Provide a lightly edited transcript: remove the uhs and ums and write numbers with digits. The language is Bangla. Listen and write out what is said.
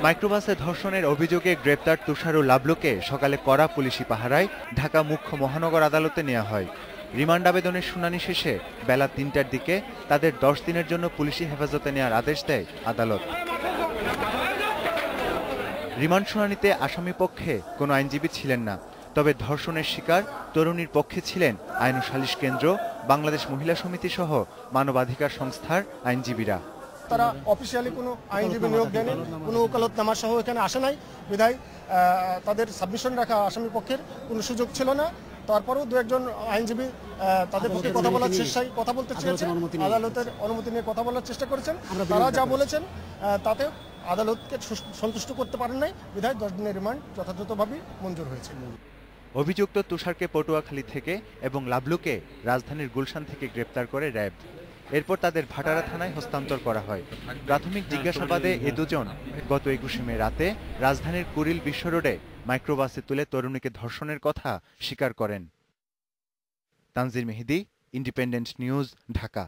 মাইক্রোবাসে ধর্ষণের অভিযোগে গ্রেপ্তার তুষার ও লাবলুকে সকালে কড়া পুলিশি পাহারায় ঢাকা মুখ্য মহানগর আদালতে নেওয়া হয়। রিমান্ড আবেদনের শুনানি শেষে বেলা ৩টার দিকে তাদের ১০ দিনের জন্য পুলিশি হেফাজতে নেওয়ার আদেশ দেয় আদালত। রিমান্ড শুনানিতে আসামি পক্ষে কোনো আইনজীবী ছিলেন না, তবে ধর্ষণের শিকার তরুণীর পক্ষে ছিলেন আইন ও সালিশ কেন্দ্র, বাংলাদেশ মহিলা সমিতি সহ মানবাধিকার সংস্থার আইনজীবীরা। তারা অফিসিয়ালি কোনো আইনজীবী নিয়োগ দেয়নি, কোনো ওকালতনামা সহ এখানে আসে নাই, বিধায় তাদের সাবমিশন রাখা আসামি পক্ষের কোনো সুযোগ ছিল না। তারপরেও দু একজন আইনজীবী তাদের পক্ষে কথা বলতে চেয়েছেন, আদালতের অনুমতি নিয়ে কথা বলার চেষ্টা করেছেন। তারা যা বলেছেন তাতে আদালতকে সন্তুষ্ট করতে পারেন নাই, বিধায় 10 দিনের রিমান্ড যথাযথভাবেই মঞ্জুর হয়েছে। অভিযুক্ত তুষারকে পটুয়াখালী থেকে এবং লাবলুকে রাজধানীর গুলশান থেকে গ্রেপ্তার করে র্যাব। এরপর তাদের ভাটারা থানায় হস্তান্তর করা হয়। প্রাথমিক জিজ্ঞাসাবাদে এ দুজন গত ২১শে মে রাতে রাজধানীর কুড়িল বিশ্ব রোডে মাইক্রোবাসে তুলে তরুণীকে ধর্ষণের কথা স্বীকার করেন। তানজির মেহেদি, ইন্ডিপেন্ডেন্ট নিউজ, ঢাকা।